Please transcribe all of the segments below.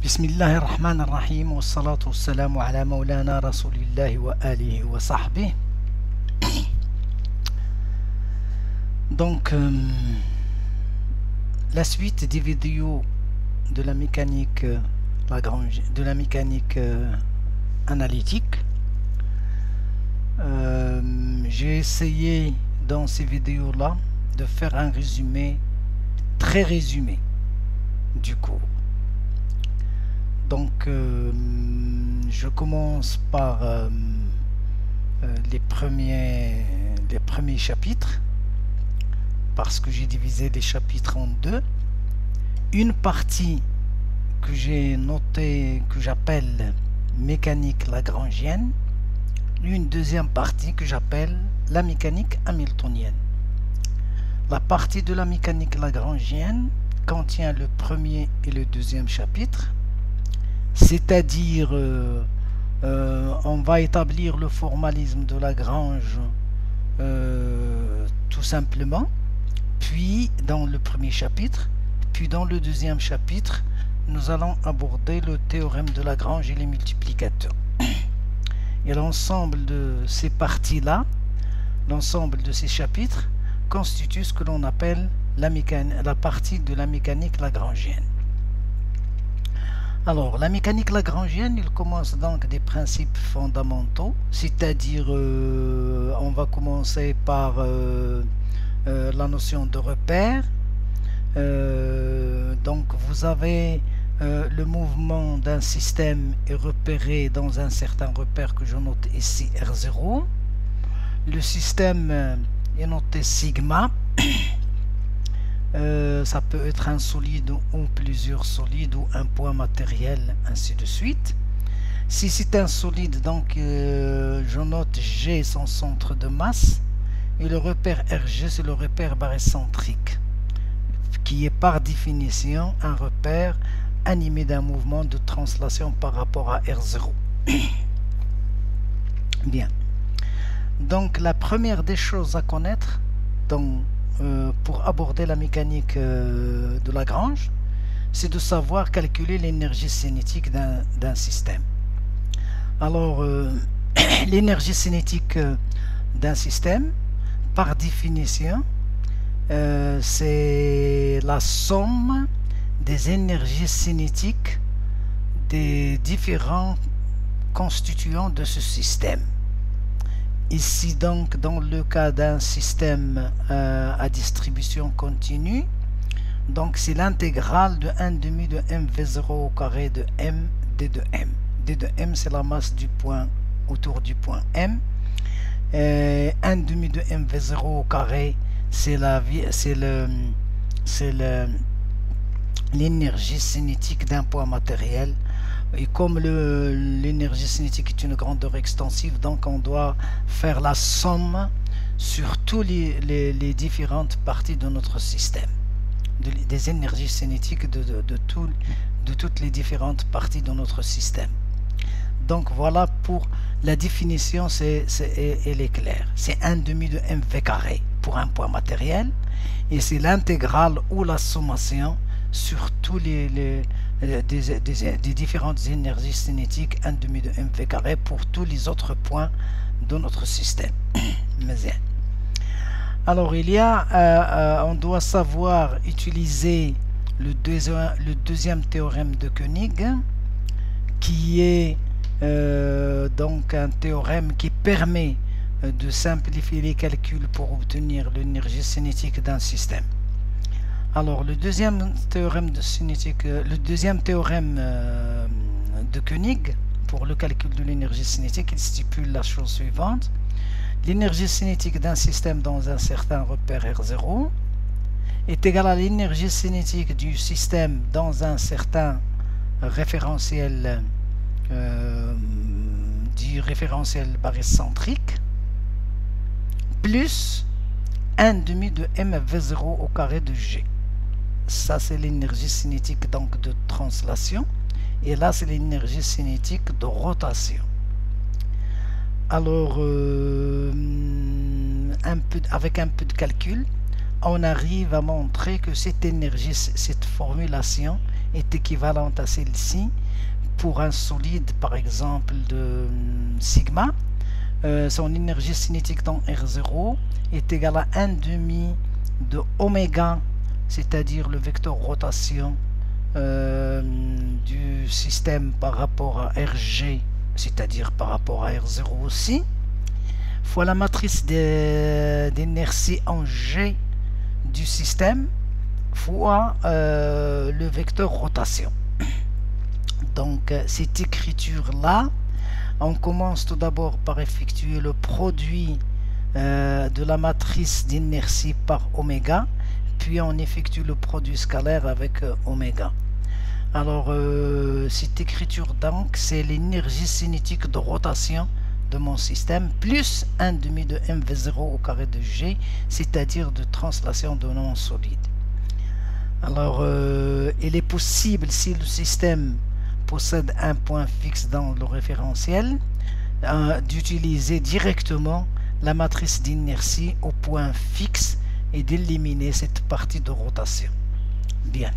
بسم الله الرحمن الرحيم والصلاة والسلام على مولانا رسول الله وآله وصحبه. Donc, la suite des vidéos de la mécanique Lagrange, de la mécanique analytique. J'ai essayé dans ces vidéos-là de faire un résumé, très résumé du cours. Donc, je commence par les premiers chapitres, parce que j'ai divisé les chapitres en deux. Une partie que j'ai notée, que j'appelle mécanique lagrangienne, une deuxième partie que j'appelle la mécanique hamiltonienne. La partie de la mécanique lagrangienne contient le premier et le deuxième chapitre, c'est-à-dire on va établir le formalisme de Lagrange tout simplement, puis dans le premier chapitre, puis dans le deuxième chapitre, nous allons aborder le théorème de Lagrange et les multiplicateurs. Et l'ensemble de ces parties-là, l'ensemble de ces chapitres, constitue ce que l'on appelle la partie de la mécanique lagrangienne. Alors, la mécanique lagrangienne, il commence donc des principes fondamentaux, c'est-à-dire, on va commencer par la notion de repère. Donc, vous avez le mouvement d'un système est repéré dans un certain repère que je note ici R0. Le système est noté sigma. Ça peut être un solide ou plusieurs solides ou un point matériel, ainsi de suite. Si c'est un solide, donc je note G son centre de masse, et le repère RG c'est le repère barycentrique, qui est par définition un repère animé d'un mouvement de translation par rapport à R0. Bien. Donc la première des choses à connaître pour aborder la mécanique de Lagrange, c'est de savoir calculer l'énergie cinétique d'un système. Alors, l'énergie cinétique d'un système, par définition, c'est la somme des énergies cinétiques des différents constituants de ce système. Ici donc, dans le cas d'un système à distribution continue, donc c'est l'intégrale de 1 demi de mv0 au carré de m d de m. d de m c'est la masse du point autour du point m. 1 demi de mv0 au carré c'est l'énergie cinétique d'un point matériel. Et comme l'énergie cinétique est une grandeur extensive, donc on doit faire la somme sur tous les différentes parties de notre système, des énergies cinétiques de toutes les différentes parties de notre système. Donc voilà pour la définition, elle est claire. C'est 1 demi de mv carré pour un point matériel, et c'est l'intégrale ou la sommation sur tous des différentes énergies cinétiques 1 demi de mv carré pour tous les autres points de notre système. Alors il y a, on doit savoir utiliser le deuxième théorème de Koenig, qui est donc un théorème qui permet de simplifier les calculs pour obtenir l'énergie cinétique d'un système. Alors le deuxième théorème de cinétique, le deuxième théorème de Koenig pour le calcul de l'énergie cinétique, il stipule la chose suivante: l'énergie cinétique d'un système dans un certain repère R0 est égale à l'énergie cinétique du système dans un certain référentiel du référentiel barycentrique plus 1 demi de mv0 au carré de G. Ça c'est l'énergie cinétique donc de translation, et là c'est l'énergie cinétique de rotation. Alors avec un peu de calcul, on arrive à montrer que cette énergie, cette formulation est équivalente à celle-ci pour un solide par exemple de sigma. Son énergie cinétique dans R0 est égale à 1 demi de oméga, c'est-à-dire le vecteur rotation du système par rapport à RG, c'est-à-dire par rapport à R0 aussi, fois la matrice d'inertie en G du système, fois le vecteur rotation. Donc cette écriture-là, on commence tout d'abord par effectuer le produit de la matrice d'inertie par oméga, puis on effectue le produit scalaire avec oméga. Alors cette écriture donc c'est l'énergie cinétique de rotation de mon système plus 1 demi de mv0 au carré de g, c'est-à-dire de translation de mon solide. Alors il est possible, si le système possède un point fixe dans le référentiel, d'utiliser directement la matrice d'inertie au point fixe et d'éliminer cette partie de rotation. Bien.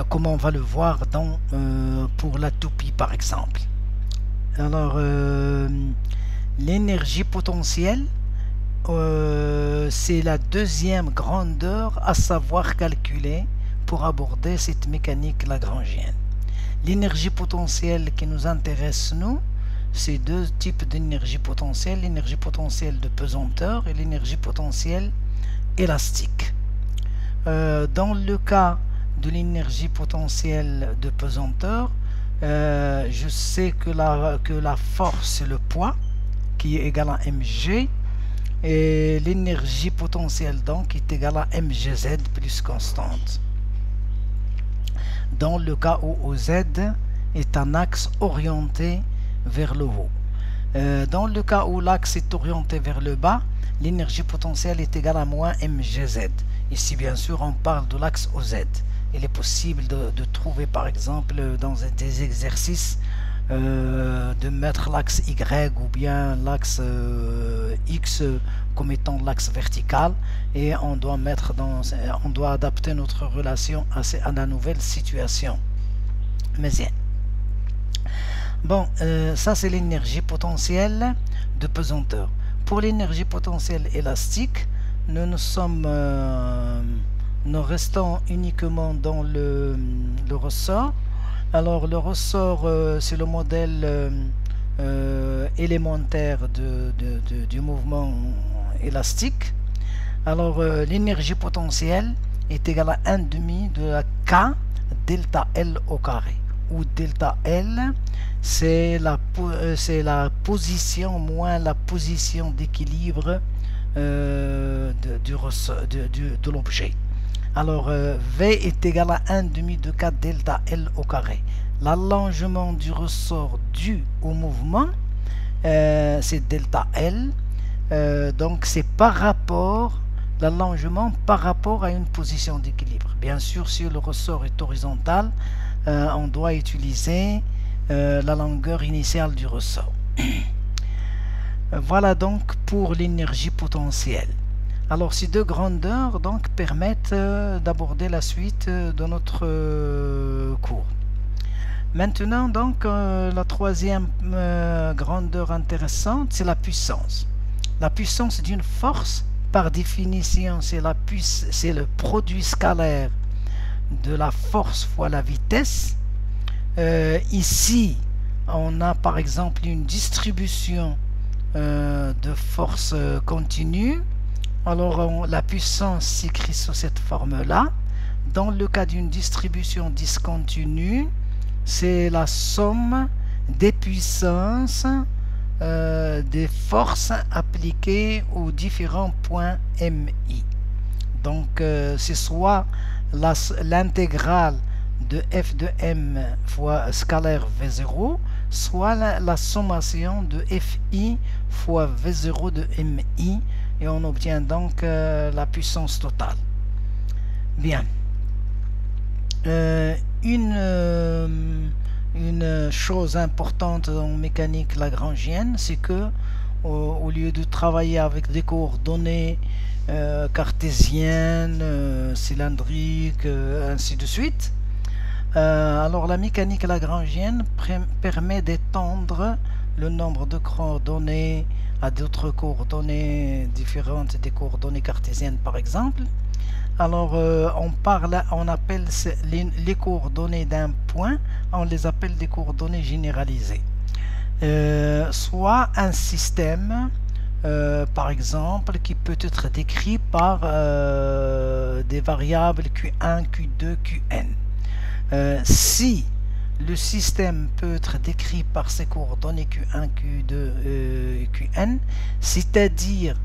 Comme on va le voir pour la toupie par exemple. Alors l'énergie potentielle, c'est la deuxième grandeur à savoir calculer pour aborder cette mécanique lagrangienne. L'énergie potentielle qui nous intéresse nous, c'est deux types d'énergie potentielle, l'énergie potentielle de pesanteur et l'énergie potentielle élastique. Dans le cas de l'énergie potentielle de pesanteur, je sais que la force c'est le poids qui est égal à mg, et l'énergie potentielle donc est égale à mgz plus constante, dans le cas où OZ est un axe orienté vers le haut. Dans le cas où l'axe est orienté vers le bas, l'énergie potentielle est égale à moins mgz. Ici bien sûr on parle de l'axe OZ. Il est possible de trouver par exemple dans des exercices de mettre l'axe Y ou bien l'axe X comme étant l'axe vertical, et on doit adapter notre relation à la nouvelle situation. Mais bien. Bon, ça c'est l'énergie potentielle de pesanteur. Pour l'énergie potentielle élastique, nous restons uniquement dans le ressort. Alors le ressort, c'est le modèle élémentaire du mouvement élastique. Alors l'énergie potentielle est égale à 1 demi de la K delta L au carré, où delta L c'est la position moins la position d'équilibre de l'objet. Alors V est égal à 1 demi de K delta L au carré. L'allongement du ressort dû au mouvement, c'est delta L. Donc c'est par rapport, l'allongement par rapport à une position d'équilibre. Bien sûr, si le ressort est horizontal, on doit utiliser la longueur initiale du ressort. Voilà donc pour l'énergie potentielle. Alors ces deux grandeurs donc permettent d'aborder la suite de notre cours. Maintenant donc la troisième grandeur intéressante, c'est la puissance. La puissance d'une force, par définition, c'est le produit scalaire de la force fois la vitesse. Ici on a par exemple une distribution de force continue. Alors la puissance s'écrit sous cette forme-là. Dans le cas d'une distribution discontinue, c'est la somme des puissances des forces appliquées aux différents points MI. Donc c'est soit l'intégrale de f de m fois scalaire V0, soit la sommation de FI fois V0 de MI, et on obtient donc la puissance totale. Bien. Une chose importante en mécanique lagrangienne, c'est que au lieu de travailler avec des coordonnées cartésiennes, cylindriques, ainsi de suite. Alors la mécanique lagrangienne permet d'étendre le nombre de coordonnées à d'autres coordonnées différentes des coordonnées cartésiennes par exemple. Alors on appelle les coordonnées d'un point, on les appelle des coordonnées généralisées. Soit un système par exemple qui peut être décrit par des variables Q1, Q2, Qn. Si le système peut être décrit par ces coordonnées Q1, Q2, Qn, c'est-à-dire,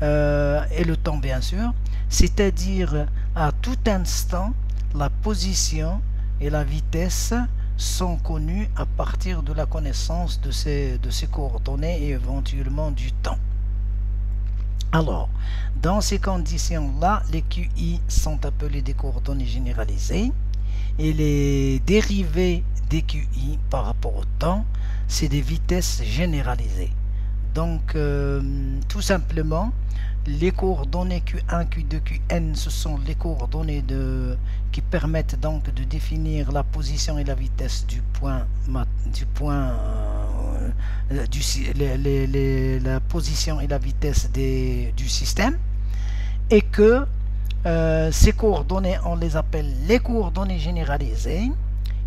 et le temps bien sûr, c'est-à-dire à tout instant, la position et la vitesse sont connues à partir de la connaissance de ces coordonnées et éventuellement du temps. Alors, dans ces conditions-là, les QI sont appelés des coordonnées généralisées et les dérivés des QI par rapport au temps, c'est des vitesses généralisées. Donc, tout simplement, les coordonnées Q1, Q2, Qn, ce sont les coordonnées qui permettent donc de définir la position et la vitesse du point, la position et la vitesse du système, et que ces coordonnées, on les appelle les coordonnées généralisées,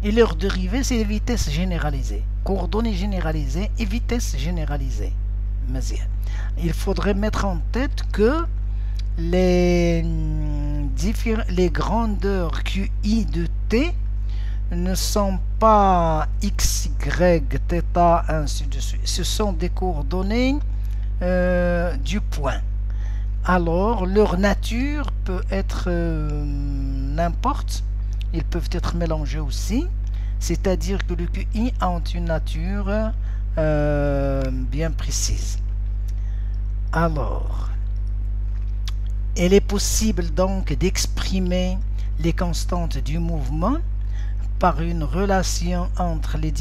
et leur dérivée, c'est les vitesses généralisées. Coordonnées généralisées et vitesses généralisées. Il faudrait mettre en tête que les grandeurs QI de T ne sont pas x, y, θ, ainsi de suite. Ce sont des coordonnées du point. Alors, leur nature peut être n'importe. Ils peuvent être mélangés aussi. C'est-à-dire que le QI a une nature bien précise. Alors, il est possible donc d'exprimer les constantes du mouvement par une relation entre les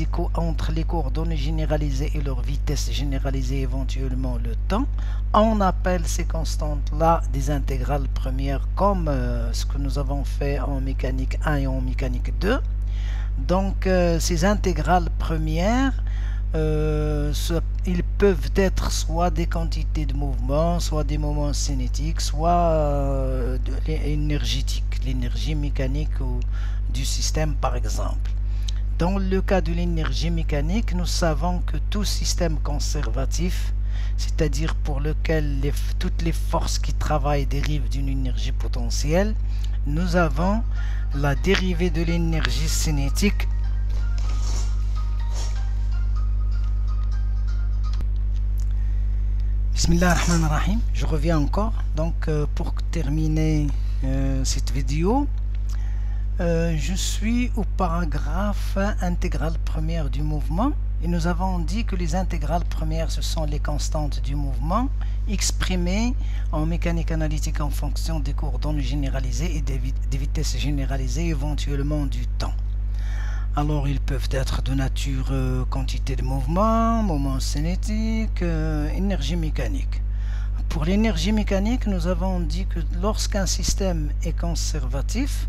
coordonnées généralisées et leur vitesse généralisée, éventuellement le temps. On appelle ces constantes-là des intégrales premières, comme ce que nous avons fait en mécanique 1 et en mécanique 2. Donc, ces intégrales premières, ils peuvent être soit des quantités de mouvement, soit des moments cinétiques, soit énergétiques, l'énergie mécanique du système par exemple. Dans le cas de l'énergie mécanique, nous savons que tout système conservatif, c'est-à-dire pour lequel toutes les forces qui travaillent dérivent d'une énergie potentielle, nous avons la dérivée de l'énergie cinétique Bismillahirrahmanirrahim. Je reviens encore. Donc pour terminer cette vidéo, je suis au paragraphe intégrale première du mouvement et nous avons dit que les intégrales premières ce sont les constantes du mouvement exprimées en mécanique analytique en fonction des coordonnées généralisées et des vitesses généralisées, éventuellement du temps. Alors ils peuvent être de nature quantité de mouvement, moment cinétique, énergie mécanique. Pour l'énergie mécanique, nous avons dit que lorsqu'un système est conservatif,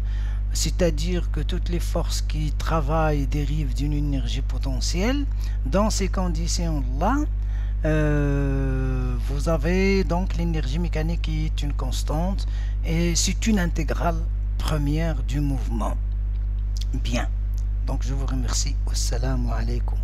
c'est-à-dire que toutes les forces qui travaillent dérivent d'une énergie potentielle, dans ces conditions-là, vous avez donc l'énergie mécanique qui est une constante et c'est une intégrale première du mouvement. Bien. Donc je vous remercie. Wassalamu alaikum.